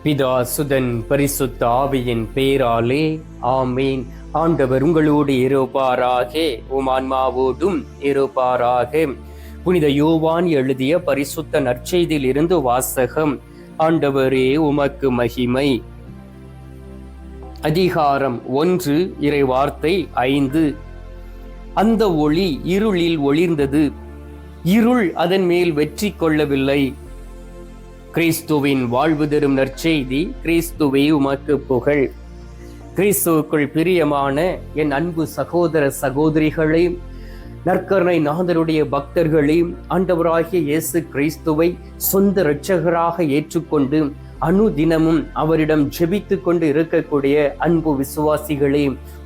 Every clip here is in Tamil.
பிதா சுதன் பரிசுத்த ஆவியின் பேராலே ஆமீன். ஆண்டவர் உங்களோடு இருப்பாராக, உம் ஆன்மாவோடும் இருப்பாராக. புனித யோவான் எழுதிய பரிசுத்த நற்செய்தியில் இருந்து வாசகம். ஆண்டவரே உமக்கு மகிமை. அதிகாரம் 1, இறை வார்த்தை 5. அந்த ஒளி இருளில் ஒளிர்ந்தது, இருள் அதன் மேல் வெற்றி கொள்ளவில்லை. கிறிஸ்துவின் வாழ்வு தரும் நற்செய்தி. கிறிஸ்துவே உமக்கு புகழ். கிறிஸ்துவுக்குள் பிரியமான என் அன்பு சகோதர சகோதரிகளே, நற்கருணை நாதருடைய பக்தர்களே, ஆண்டவராகிய இயேசு கிறிஸ்துவை சொந்த இரட்சகராக ஏற்றுக்கொண்டு அனுதினமும் அவரிடம் ஜெபித்து கொண்டு இருக்கக்கூடிய அன்பு விசுவாசிகளே,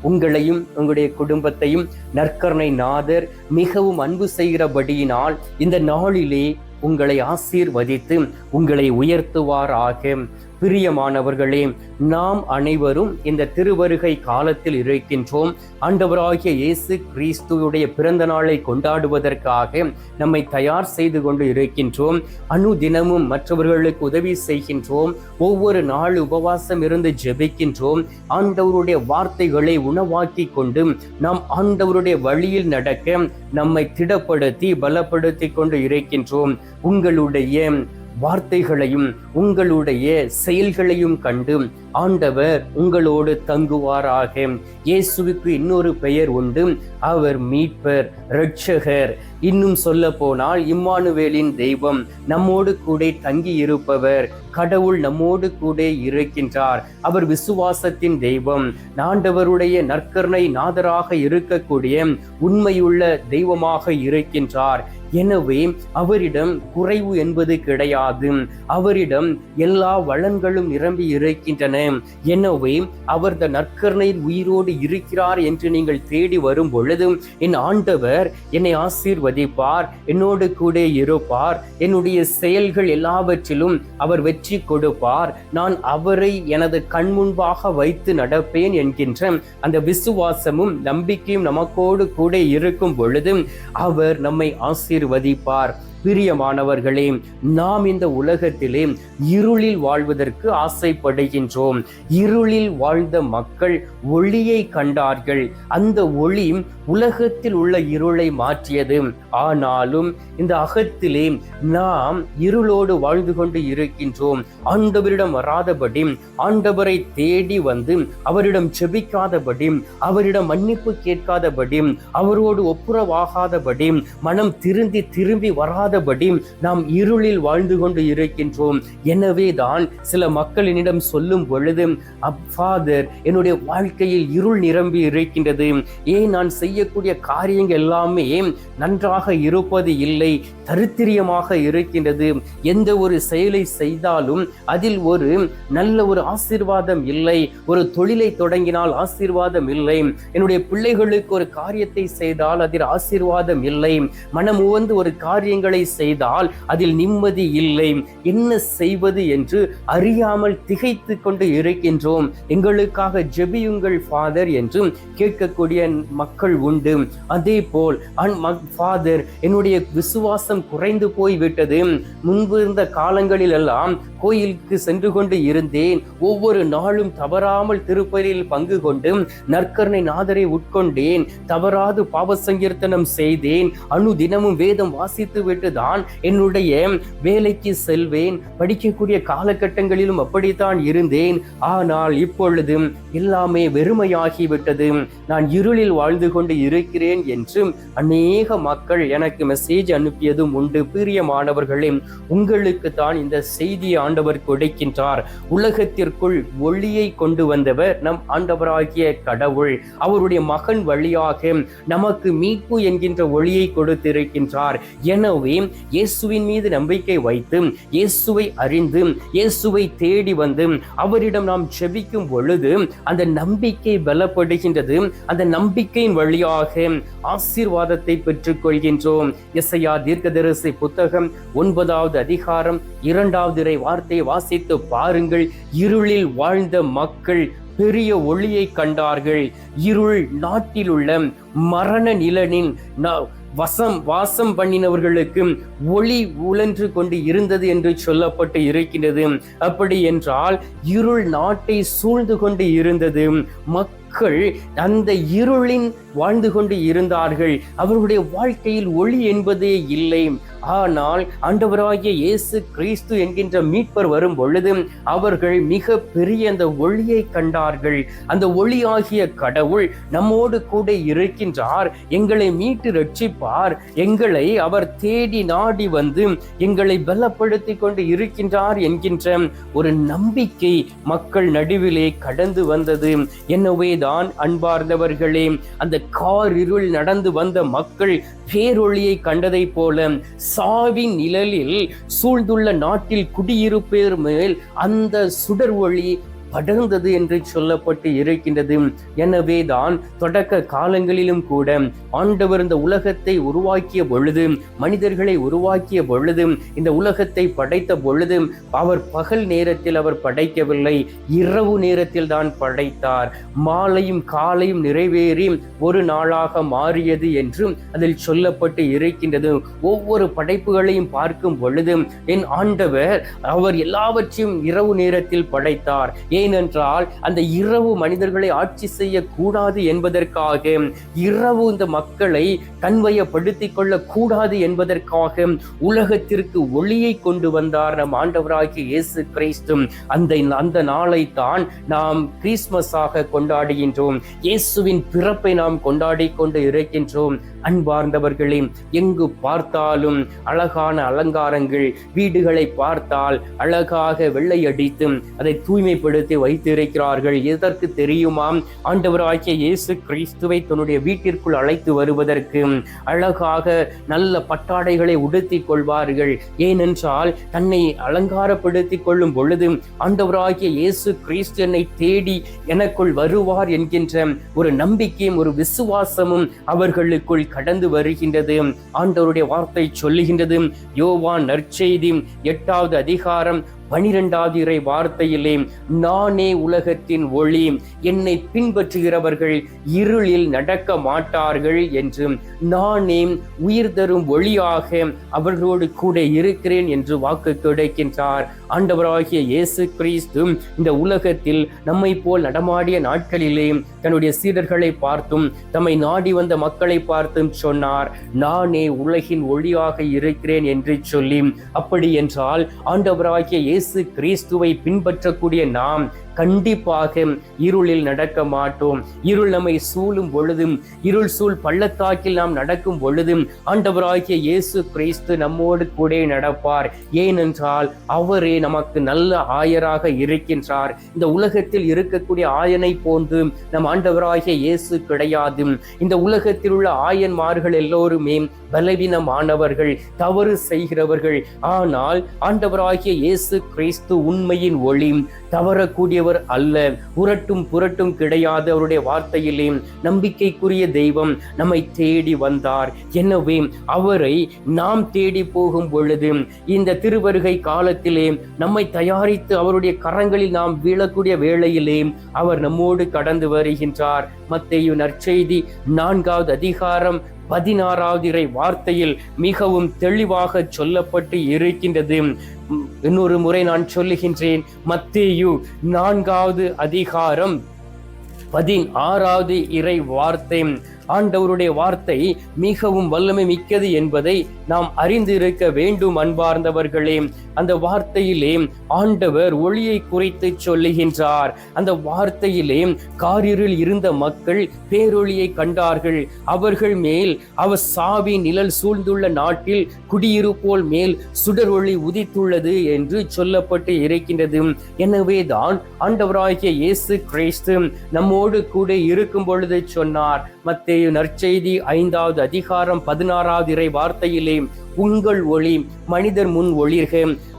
உங்களையும் உங்களுடைய குடும்பத்தையும் நற்கருணை நாதர் மிகவும் அன்பு செய்கிறபடியினால் இந்த நாளிலே உங்களை ஆசீர்வதித்து உங்களை உயர்த்துவாராக. பிரியமானவர்களே, நாம் அனைவரும் இந்த திருவருகை காலத்தில் இருக்கின்றோம். ஆண்டவராகிய இயேசு கிறிஸ்துவுடைய பிறந்த நாளை கொண்டாடுவதற்காக நம்மை தயார் செய்து கொண்டு இருக்கின்றோம். அனுதினமும் மற்றவர்களுக்கு உதவி செய்கின்றோம். ஒவ்வொரு நாள் உபவாசம் இருந்து ஜெபிக்கின்றோம். ஆண்டவருடைய வார்த்தைகளை உணவாக்கி கொண்டு நாம் ஆண்டவருடைய வழியில் நடக்க நம்மை திடப்படுத்தி பலப்படுத்தி கொண்டு இருக்கின்றோம். உங்களுடைய வார்த்தைகளையும் உங்களுடைய செயல்களையும் கண்டு ஆண்டவர் உங்களோடு தங்குவாராக. இயேசுவுக்கு இன்னொரு பெயர் உண்டு, அவர் மீட்பர், இரட்சகர். இன்னும் சொல்ல போனால் இம்மானுவேலின் தெய்வம், நம்மோடு கூட தங்கி இருப்பவர், கடவுள் நம்மோடு கூட இருக்கின்றார். அவர் விசுவாசத்தின் தெய்வம், ஆண்டவருடைய நற்கருணை நாதராக இருக்கக்கூடிய உண்மையுள்ள தெய்வமாக இருக்கின்றார். எனவே அவரிடம் குறைவு என்பது கிடையாது. அவரிடம் எல்லா வளங்களும் நிரம்பி இருக்கின்றன. எனவே அவர் நற்கருணையில் உயிரோடு இருக்கிறார் என்று நீங்கள் தேடி வரும் பொழுது என் ஆண்டவர் என்னை ஆசீர்வதிப்பார், என்னோடு கூட இருப்பார், என்னுடைய செயல்கள் எல்லாவற்றிலும் அவர் வெற்றி கொடுப்பார், நான் அவரை எனது கண் முன்பாக வைத்து நடப்பேன் என்கின்ற அந்த விசுவாசமும் நம்பிக்கையும் நமக்கோடு கூட இருக்கும் பொழுது அவர் நம்மை ஆசீர்வதிப்பார். பிரியமானவர்களே, நாம் இந்த உலகத்திலே இருளில் வாழ்வதற்கு ஆசைப்படுகின்றோம். இருளில் வாழ்ந்த மக்கள் ஒளியை கண்டார்கள். அந்த ஒளி உலகத்தில் உள்ள இருளை மாற்றியது. ஆனாலும் இந்த அகத்திலே நாம் இருளோடு வாழ்ந்து கொண்டு இருக்கின்றோம். ஆண்டவரிடம் வராதபடி, ஆண்டவரை தேடி வந்து அவரிடம் செபிக்காதபடி, அவரிடம் மன்னிப்பு கேட்காதபடி, அவரோடு ஒப்புரவாகாதபடி, மனம் திரும்பி வராதபடி நாம் இருளில் வாழ்ந்து கொண்டு இருக்கின்றோம். எனவே தான் சில மக்களிடம் சொல்லும் பொழுது, ஃபாதர், என்னுடைய வாழ்க்கையில் இருள் நிரம்பி இருக்கின்றது, ஏன் நான் செய்யக்கூடிய காரியங்கள் எல்லாமே நன்றாக இருப்பது இல்லை, தரித்திரியமாக இருக்கின்றது, எந்த ஒரு செயலை செய்தாலும் அதில் ஒரு நல்ல ஒரு ஆசீர்வாதம் இல்லை, ஒரு தொழிலை தொடங்கினால் ஆசீர்வாதம் இல்லை, என்னுடைய பிள்ளைகளுக்கு ஒரு காரியத்தை செய்தால் அதில் ஆசீர்வாதம் இல்லை, மனம் உவந்து ஒரு காரியங்களை செய்தால் அதில் நிம்மதி இல்லை, என்ன செய்வது என்று அறியாமல் திகைத்து கொண்டு இருக்கின்றோம். எங்களுக்காக ஜெபியுங்கள் ஃபாதர் என்று கேட்கக்கூடிய மக்கள் உண்டு. அதே போல் ஃபாதர், என்னுடைய விசுவாசம் குறைந்து போய்விட்டது, முன்பு இருந்த காலங்களில் எல்லாம் கோயிலுக்கு சென்று கொண்டு இருந்தேன், ஒவ்வொரு நாளும் தவறாமல் திருப்பலியில் பங்கு கொண்டு நற்கருணை நாதரை உட்கொண்டேன், தவறாது பாவ சங்கீர்த்தனம் செய்தேன், அனுதினமும் வேதம் வாசித்து விட்டு தான் என்னுடைய வேலைக்கு செல்வேன், படிக்கக்கூடிய காலகட்டங்களிலும் அப்படித்தான் இருந்தேன். ஆனால் இப்பொழுது எல்லாமே வெறுமையாகிவிட்டது, நான் இருளில் வாழ்ந்து கொண்டு இருக்கிறேன் என்று அநேக மக்கள் எனக்கு மெசேஜ் அனுப்பியதும் உண்டு. பிரியமானவர்களே, உங்களுக்கு தான் இந்த செய்தியை ஆண்டவர் கொடுக்கின்றார். உலகத்திற்குள் ஒளியை கொண்டு வந்தவர் நம் ஆண்டவராகிய கடவுள். அவருடைய மகன் வழியாக நமக்கு மீட்பு என்கின்ற ஒளியை கொடுத்திருக்கின்றார். எனவே இயேசுவின் மீது நம்பிக்கை வைத்து, இயேசுவை அறிந்து, இயேசுவை தேடி வந்து அவரிடம் நாம் ஜெபிக்கும் பொழுது அந்த நம்பிக்கை பலப்படுகின்றது. அந்த நம்பிக்கையின் வழியாக ஆசீர்வாதத்தை பெற்றுக் கொள்கின்றோம். எசையா தீர்க்கதரிசி புத்தகம் 9வது அதிகாரம் 2வது இறை வார்த்தையை வாசித்து பாருங்கள். இருளில் வாழ்ந்த மக்கள் பெரிய ஒளியை கண்டார்கள். இருள் நாட்டில் உள்ள மரண நிழலின் வாசம் பண்ணினவர்களுக்கு ஒளி உழன்று கொண்டு இருந்தது என்று சொல்லப்பட்டு இருக்கின்றது. அப்படி என்றால் இருள் நாட்டை சூழ்ந்து கொண்டு இருந்தது. மக்கள் அந்த இருளின் வாழ்ந்து கொண்டு இருந்தார்கள். அவர்களுடைய வாழ்க்கையில் ஒளி என்பதே இல்லை. ஆனால் ஆண்டவராகிய இயேசு கிறிஸ்து என்கின்ற மீட்பர் வரும் பொழுது அவர்கள் மிக பெரிய அந்த ஒளியை கண்டார்கள். அந்த ஒளியாகிய கடவுள் நம்மோடு கூட இருக்கின்றார், எங்களை மீட்டு ரட்சிப்பார், எங்களை அவர் தேடி நாடி வந்து எங்களை பலப்படுத்தி கொண்டு இருக்கின்றார் என்கின்ற ஒரு நம்பிக்கை மக்கள் நடுவிலே கடந்து வந்தது. எனவேதான் அன்பார்ந்தவர்களே, அந்த காரிருள் நடந்து வந்த மக்கள் பேரொளியை கண்டதை போல சாவின் நிழலில் சூழ்ந்துள்ள நாட்டில் குடியிருப்பேர் மேல் அந்த சுடர் ஒளி படர்ந்தது என்று சொல்லப்பட்டு இருக்கின்றது. எனவே தான் தொடக்க காலங்களிலும் கூட ஆண்டவர் இந்த உலகத்தை உருவாக்கிய பொழுது, மனிதர்களை உருவாக்கிய பொழுது, இந்த உலகத்தை படைத்த பொழுது அவர் பகல் நேரத்தில் அவர் படைக்கவில்லை, இரவு நேரத்தில் தான் படைத்தார். மாலையும் காலையும் நிறைவேறி ஒரு நாளாக மாறியது என்று அதில் சொல்லப்பட்டு இருக்கின்றது. ஒவ்வொரு படைப்புகளையும் பார்க்கும் பொழுது என் ஆண்டவர் அவர் எல்லாவற்றையும் இரவு நேரத்தில் படைத்தார். ஏனென்றால் அந்த இரவு மனிதர்களை ஆட்சி செய்யக்கூடாது என்பதற்காக, இரவு இந்த மக்களை தன்வயப்படுத்திக் கொள்ள கூடாது என்பதற்காக உலகத்திற்கு ஒளியை கொண்டு வந்தார் நம் ஆண்டவராகிய இயேசு கிறிஸ்து. அந்த நாளை தான் நாம் கிறிஸ்மஸாக கொண்டாடுகின்றோம். இயேசுவின் பிறப்பை நாம் கொண்டாடி கொண்டு இருக்கின்றோம். அன்பார்ந்தவர்களே, எங்கு பார்த்தாலும் அழகான அலங்காரங்கள், வீடுகளை பார்த்தால் அழகாக வெள்ளை அடித்து அதை தூய்மைப்படுத்தி வைத்திருக்கிறார்கள். எதற்கு தெரியுமாம்? ஆண்டவராகிய இயேசு கிறிஸ்துவை தன்னுடைய வீட்டிற்குள் அழைத்து வருவதற்கு. அழகாக நல்ல பட்டாடைகளை உடுத்திக் கொள்வார்கள். ஏனென்றால் தன்னை அலங்காரப்படுத்திக் கொள்ளும் பொழுது ஆண்டவராகிய இயேசு கிறிஸ்து என்னை தேடி எனக்குள் வருவார் என்கின்ற ஒரு நம்பிக்கையும் ஒரு விசுவாசமும் அவர்களுக்குள் கடந்து வருகின்றது. ஆண்டவருடைய வார்த்தை சொல்லுகின்றது. யோவான் நற்செய்தி 8வது அதிகாரம் 12வது இறை வார்த்தையிலே, நானே உலகத்தின் ஒளி, என்னை பின்பற்றுகிறவர்கள் இருளில் நடக்க மாட்டார்கள் என்று, நானே உயிர் தரும் ஒளியாக அவர்களோடு கூட இருக்கிறேன் என்று வாக்கு கிடைக்கின்றார். ஆண்டவராகிய இயேசு கிறிஸ்து இந்த உலகத்தில் நம்மை போல் நடமாடிய நாட்களிலே தன்னுடைய சீடர்களை பார்த்தும் தம்மை நாடி வந்த மக்களை பார்த்தும் சொன்னார், நானே உலகின் ஒளியாக இருக்கிறேன் என்று சொல்லி. அப்படி என்றால் ஆண்டவராகிய இயேசு கிறிஸ்துவை பின்பற்றக்கூடிய நாம் கண்டிப்பாக இருளில் நடக்க மாட்டோம். இருள் நம்மை சூழும் பொழுதும், இருள் சூழ் பள்ளத்தாக்கில் நாம் நடக்கும் பொழுதும் ஆண்டவராகிய இயேசு கிறிஸ்து நம்மோடு கூட நடப்பார். ஏனென்றால் அவரே நமக்கு நல்ல ஆயராக இருக்கின்றார். இந்த உலகத்தில் இருக்கக்கூடிய ஆயனை போன்று நம் ஆண்டவராகிய இயேசு கிடையாது. இந்த உலகத்தில் உள்ள ஆயன்மார்கள் எல்லோருமே பலவீனமானவர்கள், தவறு செய்கிறவர்கள். ஆனால் ஆண்டவராகிய இயேசு கிறிஸ்து உண்மையின் ஒளி, தவறக்கூடியவர் அல்ல, உரட்டும் புரட்டும் கிடையாது. அவருடைய வார்த்தையிலே நம்பிக்கைக்குரிய தெய்வம் நம்மை தேடி வந்தார். எனவே அவரை நாம் தேடி போகும் பொழுது இந்த திருவருகை காலத்திலே நம்மை தயாரித்து அவருடைய கரங்களில் நாம் வீழக்கூடிய வேளையிலே அவர் நம்மோடு கடந்து வருகின்றார். மத்தேயு நற்செய்தி 4வது அதிகாரம் 16வது இறை வார்த்தையில் மிகவும் தெளிவாக சொல்லப்பட்டு இருக்கின்றது. இன்னொரு முறை நான் சொல்லுகின்றேன். மத்தேயு 4வது அதிகாரம் 16வது இறை வார்த்தை. ஆண்டவருடைய வார்த்தை மிகவும் வல்லமை மிக்கது என்பதை நாம் அறிந்து இருக்க வேண்டும். அன்பார்ந்தவர்களே, அந்த வார்த்தையிலே ஆண்டவர் ஒளியை குறித்து சொல்லுகின்றார். அந்த வார்த்தையிலே காரிருள் இருந்த மக்கள் பேரொளியை கண்டார்கள். அவர்கள் மேல் அவர் சாவி நிழல் சூழ்ந்துள்ள நாட்டில் குடியிருப்போல் மேல் சுடர் ஒளி உதித்துள்ளது என்று சொல்லப்பட்டு இருக்கின்றது. எனவே தான் ஆண்டவராகிய இயேசு கிறிஸ்து நம்மோடு கூட இருக்கும் பொழுது சொன்னார். மத்தேயு நற்செய்தி 5வது அதிகாரம் 16வது இறை வார்த்தையிலே, உங்கள் ஒளி மனிதர் முன் ஒளிர்க,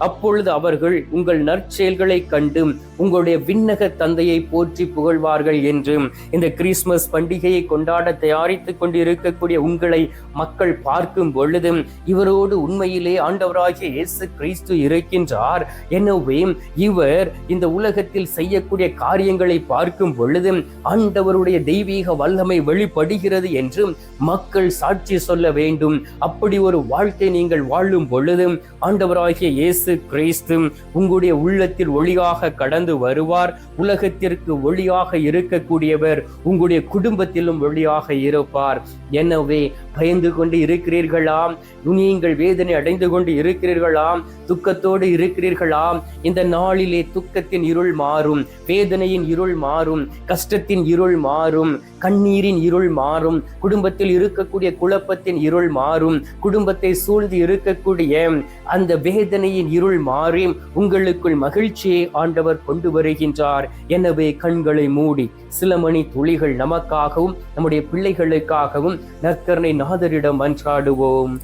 அப்பொழுது அவர்கள் உங்கள் நற்செயல்களை கண்டு உங்களுடைய விண்ணக தந்தையை போற்றி புகழ்வார்கள் என்று இந்த கிறிஸ்துமஸ் பண்டிகையை கொண்டாட தயாரித்துக் கொண்டு இருக்கக்கூடிய உங்களை மக்கள் பார்க்கும் பொழுது இவரோடு உண்மையிலே ஆண்டவராகிய இயேசு கிறிஸ்து இருக்கின்றார், எனவே இவர் இந்த உலகத்தில் செய்யக்கூடிய காரியங்களை பார்க்கும் பொழுது ஆண்டவருடைய தெய்வீக வல்லமை வெளிப்படுகிறது என்று மக்கள் சாட்சி சொல்ல வேண்டும். அப்படி ஒரு வாழ்க்கை நீங்கள் வாழும் பொழுது ஆண்டவராகிய இயேசு கிறிஸ்து உங்களுடைய உள்ளத்தில் ஒளியாக கடந்து வருவார். உலகத்திற்கு ஒளியாக இருக்கக்கூடியவர் உங்களுடைய குடும்பத்திலும் ஒளியாக இருப்பார். எனவே பயந்து கொண்டு இருக்கிறீர்களா? நீங்கள் வேதனை அடைந்து கொண்டு இருக்கிறீர்களா? துக்கத்தோடு இருக்கிறீர்களா? இந்த நாளிலே துக்கத்தின் இருள் மாறும், வேதனையின் இருள் மாறும், கஷ்டத்தின் இருள் மாறும், கண்ணீரின் இருள் மாறும், குடும்பத்தில் இருக்கக்கூடிய குழப்பத்தின் இருள் மாறும், குடும்பத்தை சூழ்ந்து இருக்கக்கூடிய அந்த வேதனையின் இருள் மாறி உங்களுக்குள் மகிழ்ச்சியை ஆண்டவர் கொண்டு வருகின்றார். எனவே கண்களை மூடி சில மணி துளிகள் நமக்காகவும் நம்முடைய பிள்ளைகளுக்காகவும் நற்கருணை நாதரிடம் மன்றாடுவோம்.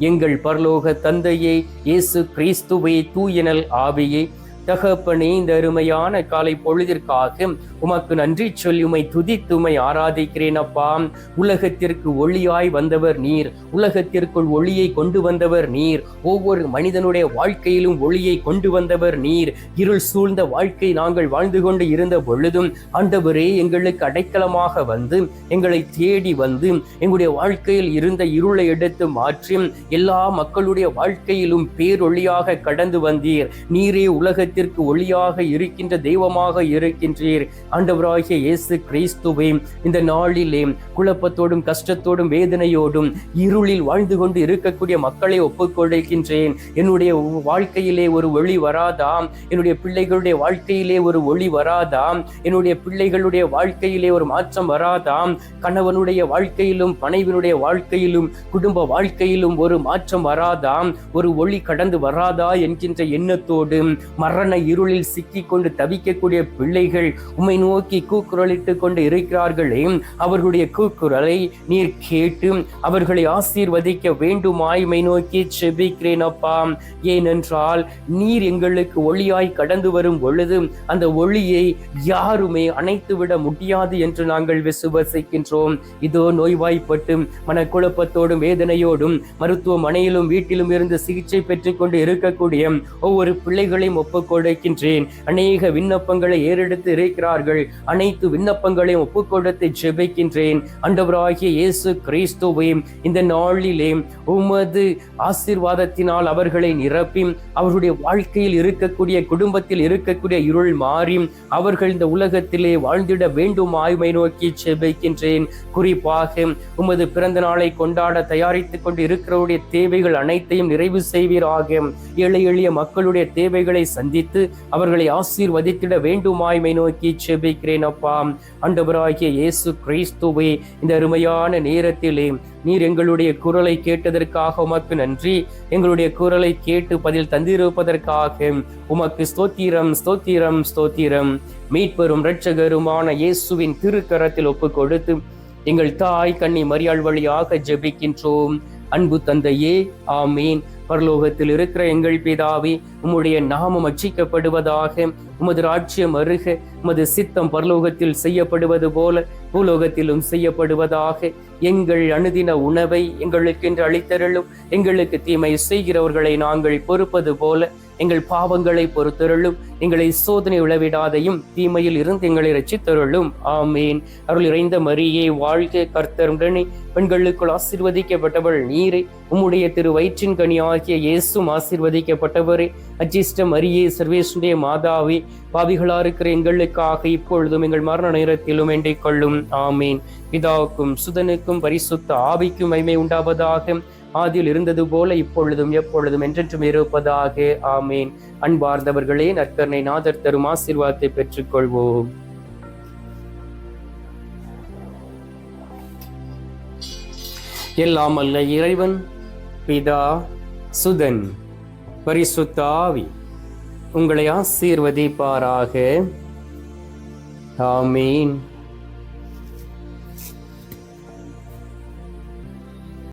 எங்கள் பரலோக தந்தையே, இயேசு கிறிஸ்துவே, தூயனல் ஆவியே, தகப்பனே, இந்த அருமையான காலை பொழுதிற்காக உமக்கு நன்றி சொல்லி உமை துதித்து உமை ஆராதிக்கிறேன் அப்பா. உலகத்திற்கு ஒளியாய் வந்தவர் நீர், உலகத்திற்குள் ஒளியை கொண்டு வந்தவர் நீர், ஒவ்வொரு மனிதனுடைய வாழ்க்கையிலும் ஒளியை கொண்டு வந்தவர் நீர். இருள் சூழ்ந்த வாழ்க்கை நாங்கள் வாழ்ந்து கொண்டு இருந்த பொழுதும் ஆண்டவரே எங்களுக்கு அடைக்கலமாக வந்து எங்களை தேடி வந்து எங்களுடைய வாழ்க்கையில் இருந்த இருளை எடுத்து மாற்றி எல்லா மக்களுடைய வாழ்க்கையிலும் பேரொளியாக கடந்து வந்தீர். நீரே உலகத்திற்கு ஒளியாக இருக்கின்ற தெய்வமாக இருக்கின்றீர். ஆண்டவராகிய இயேசு கிறிஸ்துவே, இந்த நாளிலே குழப்பத்தோடும் கஷ்டத்தோடும் வேதனையோடும் இருளில் வாழ்ந்து கொண்டு இருக்கக்கூடிய மக்களை ஒப்புக்கொடுக்கின்றேன். என்னுடைய வாழ்க்கையிலே ஒரு ஒளி வராதா? என்னுடைய பிள்ளைகளுடைய வாழ்க்கையிலே ஒரு ஒளி வராதா? என்னுடைய பிள்ளைகளுடைய வாழ்க்கையிலே ஒரு மாற்றம் வராதா? கணவனுடைய வாழ்க்கையிலும் மனைவினுடைய வாழ்க்கையிலும் குடும்ப வாழ்க்கையிலும் ஒரு மாற்றம் வராதா? ஒரு ஒளி கடந்து வராதா என்கின்ற எண்ணத்தோடு மரண இருளில் சிக்கிக் கொண்டு தவிக்கக்கூடிய பிள்ளைகள் உம்மை நோக்கி கூக்குரலிட்டு கொண்டு இருக்கிறார்களே, அவர்களுடைய கூக்குரலை நீர் கேட்டு அவர்களை ஆசீர்வதிக்க வேண்டுமாய் உம்மை நோக்கி செபிக்கிறேன் அப்பா. ஏனென்றால் நீர் எங்களுக்கு ஒளியாய் கடந்து வரும் பொழுது அந்த ஒளியை யாருமே அணைத்துவிட முடியாது என்று நாங்கள் விசுவசிக்கின்றோம். இதோ நோய்வாய்ப்பட்டு மனக்குழப்பத்தோடும் வேதனையோடும் மருத்துவமனையிலும் வீட்டிலும் இருந்து சிகிச்சை பெற்றுக் கொண்டு இருக்கக்கூடிய ஒவ்வொரு பிள்ளைகளையும் ஒப்புக்கொடுக்கின்றேன். அநேக விண்ணப்பங்களை ஏறெடுத்து இருக்கிறார்கள். அனைத்து விண்ணப்பங்களையும் ஒப்புக்கொடுத்து ஜெபிக்கின்றேன். ஆண்டவராகிய இயேசு கிறிஸ்துவே, இந்த நாளிலே உமது ஆசீர்வாதத்தினால் அவர்களை நிரப்பி அவர்களுடைய வாழ்க்கையில் இருக்கக்கூடிய குடும்பத்தில் இருக்கக்கூடிய இருள் மாறி அவர்கள் இந்த உலகத்திலே வாழ்ந்திட வேண்டும் ஆய்வை நோக்கி ஜெபிக்கின்றேன். குறிப்பாக உமது பிறந்த நாளை கொண்டாட தயாரித்துக் கொண்டு இருக்கிறவருடைய தேவைகள் அனைத்தையும் நிறைவு செய்வீராக. ஏழை எளிய மக்களுடைய தேவைகளை சந்தித்து அவர்களை ஆசீர்வதித்திட வேண்டுமாய்மை நோக்கி செபிக்கிறேன் அப்பா. ஆண்டவராகிய இயேசு கிறிஸ்துவே, இந்த அருமையான நேரத்திலே நீர் எங்களுடைய குரலை கேட்டதற்காக உமக்கு நன்றி. எங்களுடைய குரலை கேட்டு பதில் தந்திருப்பதற்காக உமக்கு ஸ்தோத்திரம், ஸ்தோத்திரம், ஸ்தோத்திரம். மீட்பெரும் இரட்சகருமான இயேசுவின் திருக்கரத்தில் ஒப்பு கொடுத்து எங்கள் தாய் கன்னி மரியாள் வழியாக ஜெபிக்கின்றோம். அன்பு தந்தையே, ஆமீன். பரலோகத்தில் இருக்கிற எங்கள் பிதாவே, உம்முடைய நாமம் அர்ச்சிக்கப்படுவதாக, உமது ராஜ்யம் வருக, உமது சித்தம் பரலோகத்தில் செய்யப்படுவது போல பூலோகத்திலும் செய்யப்படுவதாக. எங்கள் அனுதின உணவை எங்களுக்கென்று அளித்தருளும். எங்களுக்கு தீமை செய்கிறவர்களை நாங்கள் பொறுப்பது போல எங்கள் பாவங்களை பொறுத்தருளும். எங்களை சோதனை விளைவிடாதையும் தீமையில் இருந்து எங்களை ரட்சித்தருளும். ஆமேன். அருள் இறைந்த மரியே வாழ்க, கர்த்தர் உடனே, பெண்களுக்குள் ஆசீர்வதிக்கப்பட்டவள் நீரே, உம்முடைய திரு வயிற்றின் கனி ஆகிய இயேசும் ஆசீர்வதிக்கப்பட்டவரே. அஜிஷ்ட மரியே, சர்வேசுடைய மாதாவே, பாவிகளா இருக்கிற எங்களுக்காக இப்பொழுதும் எங்கள் மரண நேரத்திலும் வேண்டிக் கொள்ளும். ஆமீன். பிதாவுக்கும் சுதனுக்கும் பரிசுத்த ஆவிக்கும் மகிமை உண்டாவதாக. ஆதியில் இருந்தது போல இப்பொழுதும் எப்பொழுதும் என்றென்றும் இருப்பதாக. ஆமீன். அன்பார்ந்தவர்களே, நற்கருணை நாதர் தரும் ஆசீர்வாதத்தை பெற்றுக்கொள்வோம். எல்லாம் அல்ல இறைவன், பிதா, சுதன், பரிசுத்த ஆவி உங்களை ஆசீர்வதிப்பாராக. ஆமீன்.